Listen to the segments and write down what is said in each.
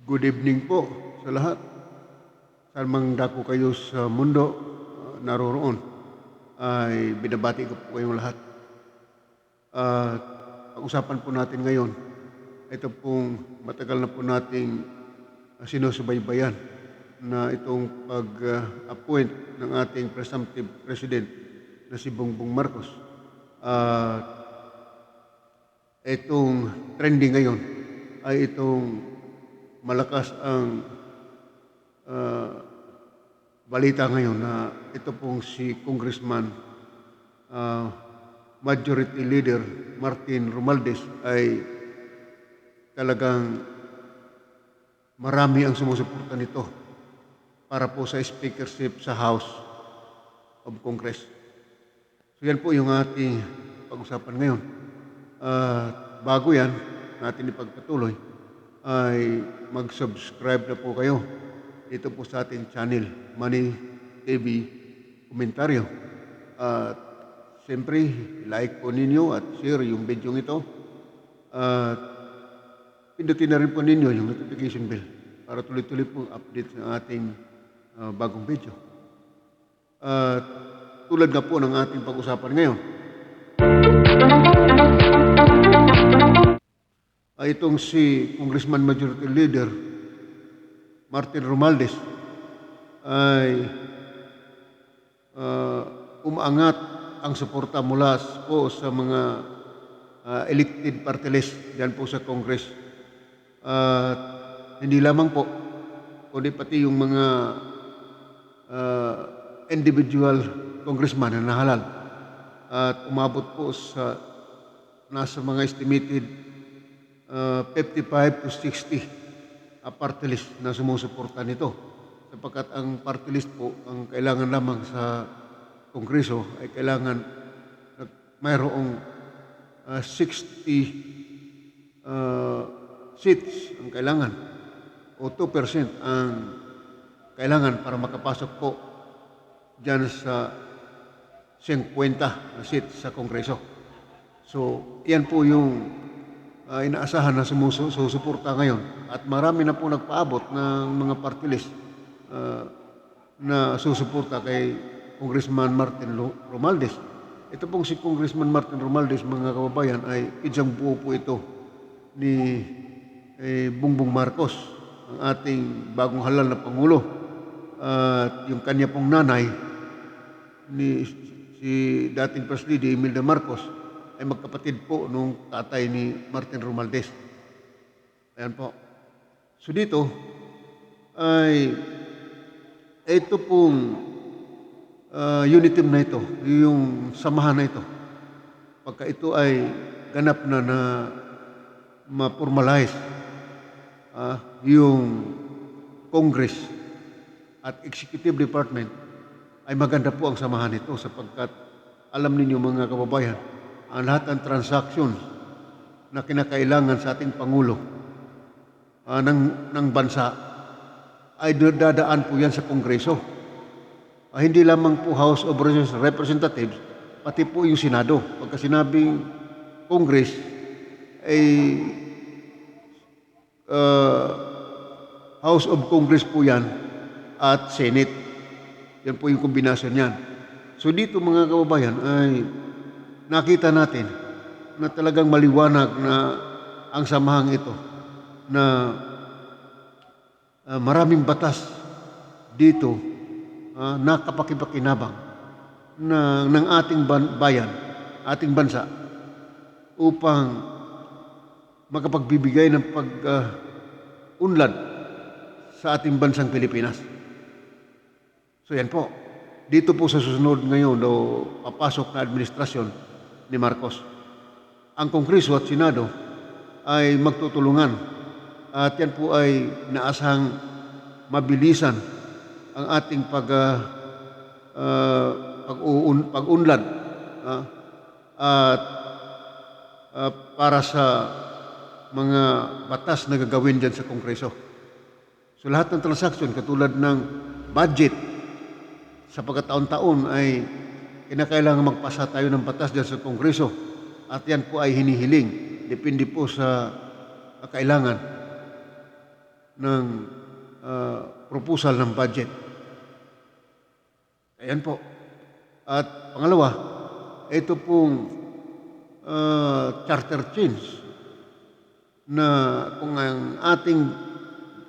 Good evening po sa lahat. Saan mang dako kayo sa mundo naroroon, ay binabati ko po kayong lahat. At pag-usapan po natin ngayon, ito pong matagal na po nating sinusubaybayan na itong pag-appoint ng ating presumptive president na si Bongbong Marcos. Itong trending ngayon ay itong malakas ang balita ngayon na ito pong si Congressman Majority Leader Martin Romualdez ay talagang marami ang sumusuporta nito para po sa speakership sa House of Congress. So yan po yung ating pag-usapan ngayon. Bago yan, natin ipagpatuloy, ay mag-subscribe na po kayo dito po sa ating channel, Money TV Komentaryo. At siyempre, like po ninyo at share yung video ito. At pindutin na rin po ninyo yung notification bell para tuloy-tuloy po update ng ating bagong video. At tulad nga po ng ating pag-usapan ngayon, ay itong si Congressman Majority Leader Martin Romualdez ay umaangat ang suporta mula po sa mga elected party list diyan po sa Congress. Hindi lamang po, kundi pati yung mga individual congressman na nahalal at umabot po sa nasa mga estimated 55 to 60 party list na sumusuporta nito, sapagkat ang party list po ang kailangan lamang sa Kongreso ay kailangan mayroong 60 seats ang kailangan o 2% ang kailangan para makapasok po dyan sa 50 na seats sa Kongreso. So yan po yung inaasahan na sumusuporta ngayon, at marami na po nagpaabot ng mga party list na susuporta kay Congressman Martin Romualdez. Ito pong si Congressman Martin Romualdez, mga kababayan, ay idyang buo po ito ni Bongbong Marcos, ang ating bagong halal na Pangulo. At yung kanya pong nanay, si dating First Lady Imelda Marcos, ay magkapatid po nung tatay ni Martin Romualdez. Ayan po. So dito ay ito pong unity na ito, yung samahan na ito, pagka ito ay ganap na ma-formalize yung Congress at Executive Department, ay maganda po ang samahan nito, sapagkat alam ninyo mga kababayan, ang lahat ng transactions na kinakailangan sa ating Pangulo ng bansa ay dadaan po yan sa Kongreso. Hindi lamang po House of Representatives, pati po yung Senado. Pagka sinabing Congress, ay House of Congress po yan at Senate. Yan po yung kombinasyon yan. So dito mga kababayan ay nakita natin na talagang maliwanag na ang samahang ito, na maraming batas dito na kapakipakinabang ng ating bayan, ating bansa, upang makapagbibigay ng pag-unlad sa ating bansang Pilipinas. So yan po, dito po sa susunod ngayon o papasok na administrasyon ni Marcos, ang Kongreso at Senado ay magtutulungan, at yan po ay inaasahang mabilisan ang ating pag-unlad at para sa mga batas na gagawin dyan sa Kongreso. So lahat ng transaksyon katulad ng budget sa pagkataon-taon ay kinakailangan magpasa tayo ng batas dyan sa Kongreso, at yan po ay hinihiling, depende po sa kailangan. ng proposal ng budget. Ayan po. At pangalawa, ito pong charter change na kung ang ating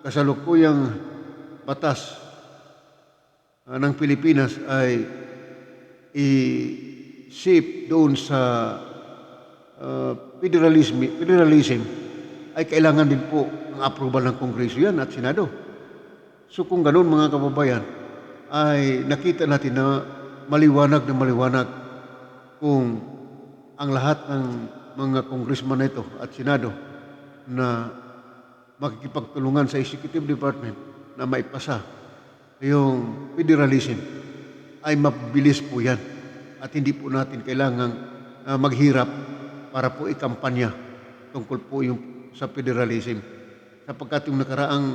kasalukuyang batas ng Pilipinas ay i-shape doon sa federalism, ay kailangan din po ng approval ng Kongreso yan at Senado. So kung ganoon mga kababayan, ay nakita natin na maliwanag kung ang lahat ng mga congressman na ito at Senado na makikipagtulungan sa Executive Department na maipasa yung federalism ay mabilis po yan at hindi po natin kailangang maghirap para po ikampanya tungkol po yung sa federalism. Sapagkat yung nakaraang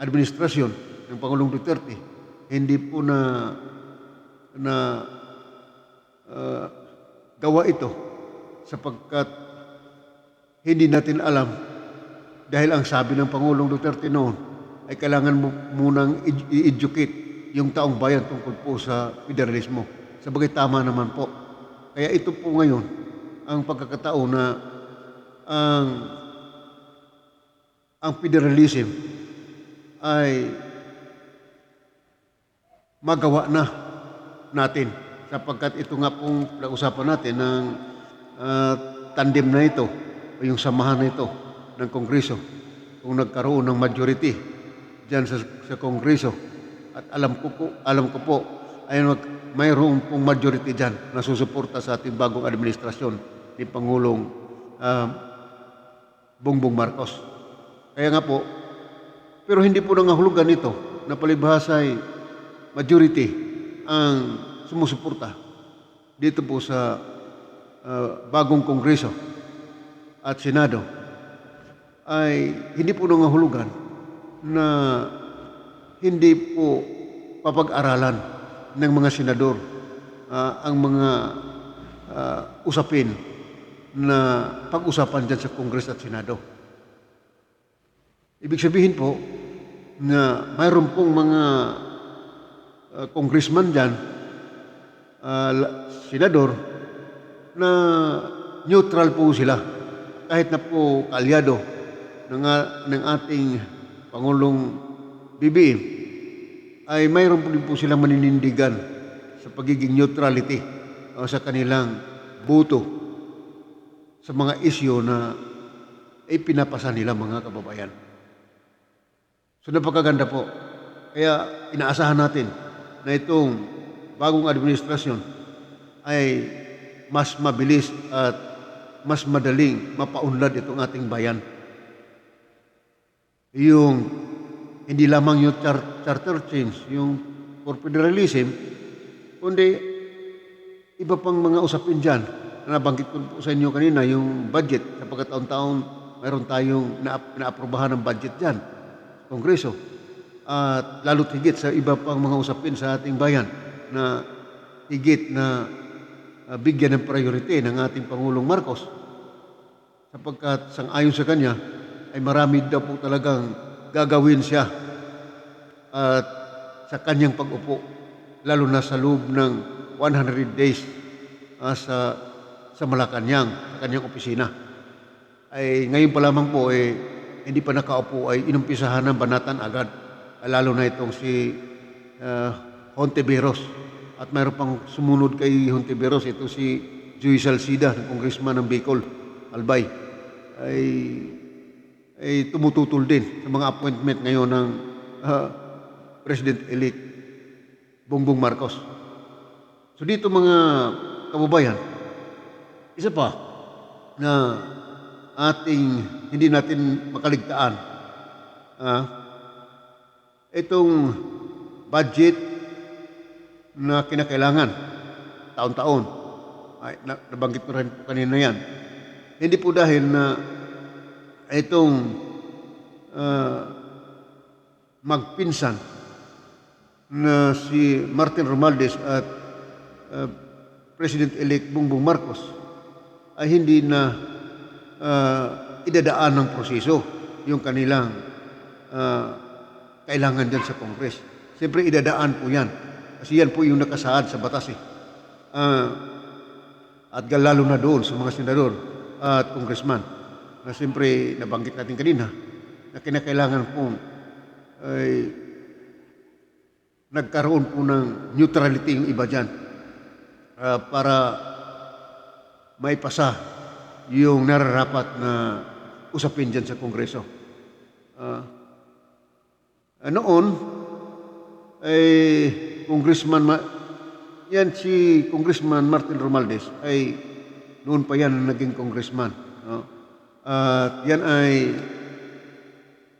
administrasyon ng Pangulong Duterte, hindi po na gawa ito sapagkat hindi natin alam dahil ang sabi ng Pangulong Duterte noon ay kailangan mo munang i-educate yung taong bayan tungkol po sa federalismo. Sabagay tama naman po. Kaya ito po ngayon ang pagkakataon na ang federalism ay magawa na natin sapagkat ito nga pong nausapan natin ng tandem na ito o yung samahan na ito ng Kongreso kung nagkaroon ng majority dyan sa Kongreso at alam ko po ay mayroon pong majority dyan na susuporta sa ating bagong administrasyon ni Pangulong Bongbong Marcos. Kaya nga po, pero hindi po nangahulugan ito na palibhasa ay majority ang sumusuporta dito po sa bagong Kongreso at Senado ay hindi po nangahulugan na hindi po papag-aralan ng mga senador ang mga usapin na pag-usapan dyan sa Kongreso at Senado. Ibig sabihin po na mayroon pong mga congressman dyan, senador, na neutral po sila. Kahit na po kaalyado ng ating Pangulong BBM, ay mayroon po din po silang maninindigan sa pagiging neutrality o sa kanilang boto sa mga isyu na pinapasa nila mga kababayan. So napakaganda po. Kaya inaasahan natin na itong bagong administrasyon ay mas mabilis at mas madaling mapaunlad itong ating bayan. Yung hindi lamang yung charter change, yung for federalism, kundi iba pang mga usapin dyan. Nabanggit ko po sa inyo kanina yung budget. Sapagkat taon-taon mayroon tayong naaprubahan ng budget dyan. Kongreso at lalo't higit sa iba pang mga usapin sa ating bayan na higit na bigyan ng priority ng ating Pangulong Marcos sapagkat sang-ayon sa kanya ay marami daw po talagang gagawin siya at sa kanyang pag-upo lalo na sa loob ng 100 days sa Malacanang, sa kanyang opisina. Ay ngayon pa lamang po hindi pa nakaupo ay inumpisahan ng banatan agad, lalo na itong si Hontiveros. At mayroon pang sumunod kay Hontiveros, ito si Joey Salcida, congressman ng Bicol, Albay, ay tumututol din sa mga appointment ngayon ng President-elect Bongbong Marcos. So dito mga kababayan, isa pa na hindi natin makaligtaan itong budget na kinakailangan taon-taon. Ay, nabanggit ko rin po kanina yan. Hindi po dahil na itong magpinsan na si Martin Romualdez at President-elect Bongbong Marcos ay hindi na idadaan ng proseso yung kanilang kailangan dyan sa Congress. Siyempre, idadaan po yan. Kasi yan po yung nakasaad sa batas eh. At lalo na doon sa mga senador at congressman na siyempre nabanggit natin kanina na kinakailangan po ay nagkaroon po ng neutrality yung iba dyan para maipasa yung nararapat na usapin dyan sa Kongreso. Noon, ay yan si Congressman Martin Romualdez ay noon pa yan naging congressman. No? At yan ay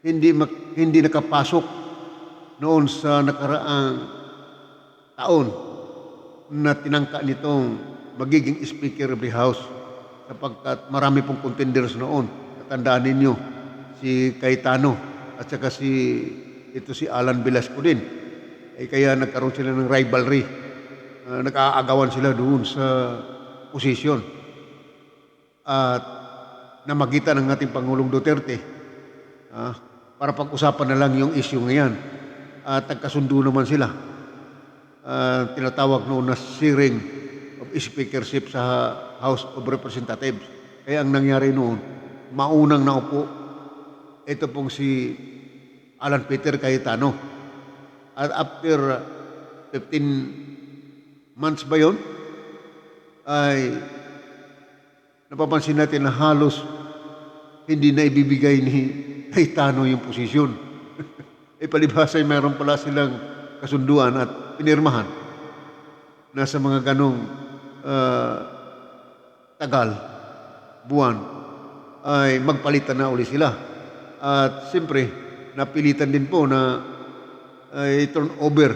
hindi nakapasok noon sa nakaraang taon na tinangka nitong magiging Speaker of the House sapagkat marami pong contenders noon. Natandaan ninyo si Cayetano at saka si Alan Velasco din. Kaya nagkaroon sila ng rivalry. Nag-aagawan sila doon sa posisyon. At namagitan ng ating Pangulong Duterte para pag-usapan na lang yung issue ngayon. At nagkasundo naman sila. Tinatawag noon na sharing of speakership sa House of Representatives. Kaya ang nangyari noon, maunang naupo ito pong si Alan Peter Cayetano. At after 15 months ba yun, ay napapansin natin na halos hindi na ibibigay ni Cayetano yung posisyon. Palibhasa ay mayroon pala silang kasunduan at pinirmahan na sa mga ganong tagal, buwan, ay magpalitan na uli sila. At siyempre, napilitan din po na turn over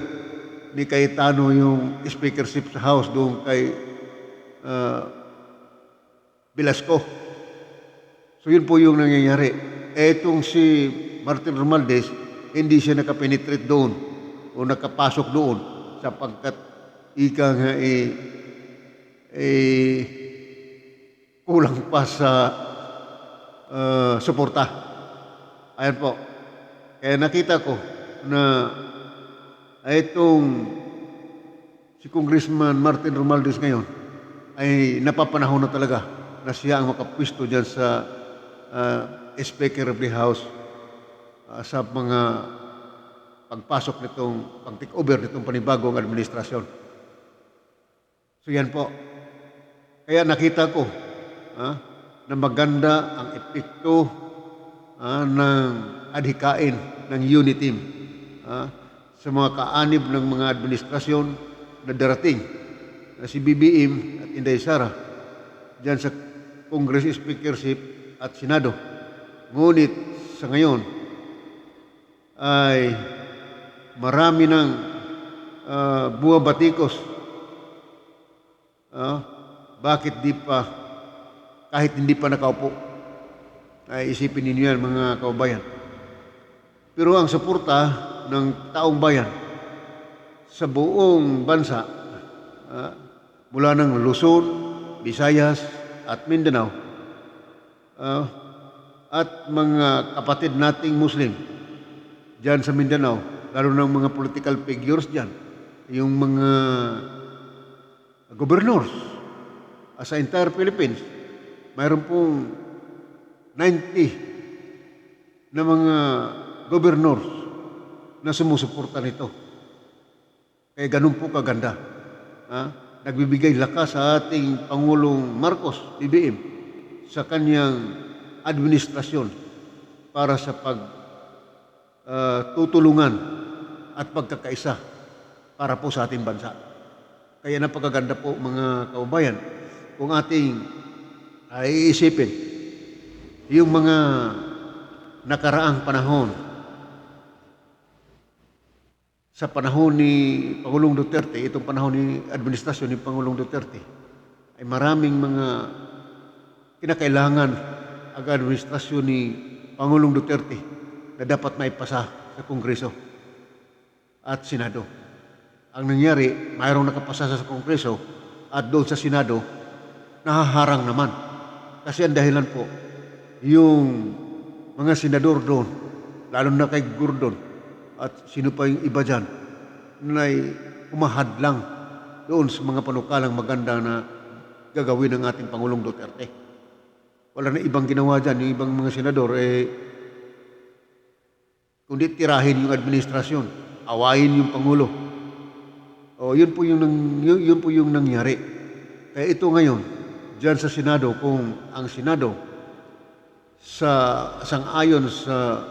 ni Cayetano yung speakership sa House doon kay Velasco. So yun po yung nangyayari. Etong si Martin Romualdez, hindi siya nakapenetrate doon o nakapasok doon sapagkat ika nga kulang pa sa suporta. Ayan po. Kaya nakita ko na itong si Congressman Martin Romualdez ngayon ay napapanahon na talaga na siya ang makapwisto dyan sa Speaker of the House sa mga pagpasok nitong pag-take over nitong panibagong administrasyon. So yan po. Kaya nakita ko na maganda ang epekto ng adhikain ng unity team sa mga kaanib ng mga administrasyon na darating na si BBM at Inday Sara dyan sa Congress Speakership at Senado. Ngunit sa ngayon ay marami ng buwabatikos. Bakit di pa, kahit hindi pa nakaupo, ay isipin ninyo yan mga kaubayan. Pero ang suporta ng taong bayan sa buong bansa mula ng Luzon, Visayas at Mindanao at mga kapatid nating Muslim dyan sa Mindanao, lalo ng mga political figures dyan, yung mga governors sa entire Philippines, mayroon pong 90 na mga governors na sumusuporta nito. Kaya ganun po kaganda. Nagbibigay lakas sa ating Pangulong Marcos, BBM, sa kanyang administrasyon para sa pagtutulungan at pagkakaisa para po sa ating bansa. Kaya napakaganda po mga kaubayan kung ating iisipin yung mga nakaraang panahon. Sa panahon ni Pangulong Duterte, itong panahon ni administrasyon ni Pangulong Duterte, ay maraming mga kinakailangan ang administrasyon ni Pangulong Duterte na dapat maipasa sa Kongreso at Senado. Ang nangyari, mayroong nakapasa sa Kongreso at doon sa Senado, nahaharang naman. Kasi ang dahilan po, yung mga senador doon lalo na kay Gordon at sino pa yung iba dyan, na humahadlang doon sa mga panukalang maganda na gagawin ng ating Pangulong Duterte. Wala na ibang ginawa dyan. Yung ibang mga senador, kundi tirahin yung administrasyon, awayin yung Pangulo. Yun po yung nangyari. Kaya ito ngayon, dyan sa Senado, kung ang Senado sang-ayon sa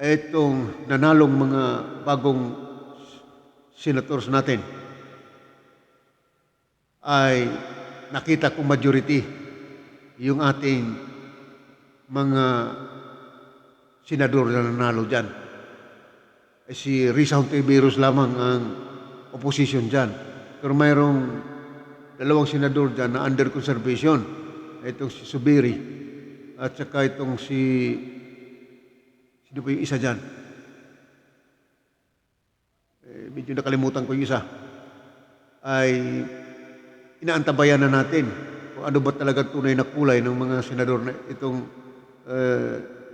itong nanalong mga bagong senators natin, ay nakita kong majority yung ating mga senador na nanalo dyan. Si Risa Hontiveros lamang ang opposition dyan. Pero mayroong dalawang senador dyan na under conservation. Itong si Subiri at saka itong sino pa yung isa dyan? Medyo nakalimutan ko yung isa. Ay inaantabayan na natin kung ano ba talaga tunay na kulay ng mga senador na itong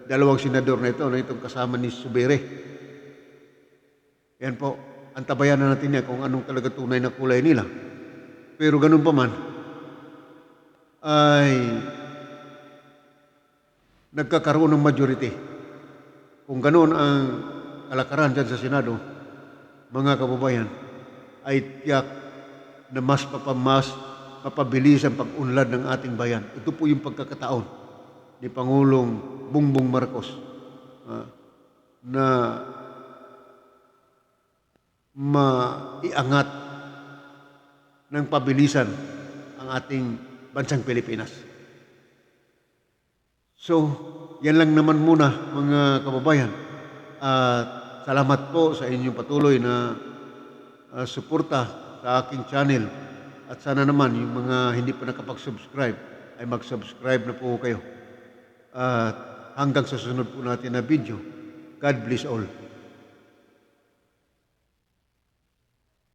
dalawang senador na itong kasama ni Subiri. Yan po, antabayan na natin yan kung anong talaga tunay na kulay nila. Pero ganun pa man, ay nagkakaroon ng majority. Kung ganun ang kalakaran dyan sa Senado, mga kababayan, ay tiyak na mas mapabilis ang pag-unlad ng ating bayan. Ito po yung pagkakataon ni Pangulong Bongbong Marcos na maiangat ng pabilisan ang ating bansang Pilipinas. So, yan lang naman muna mga kababayan. Salamat po sa inyong patuloy na suporta sa aking channel. At sana naman yung mga hindi pa nakapag-subscribe ay mag-subscribe na po kayo. Hanggang sa susunod po natin na video. God bless all.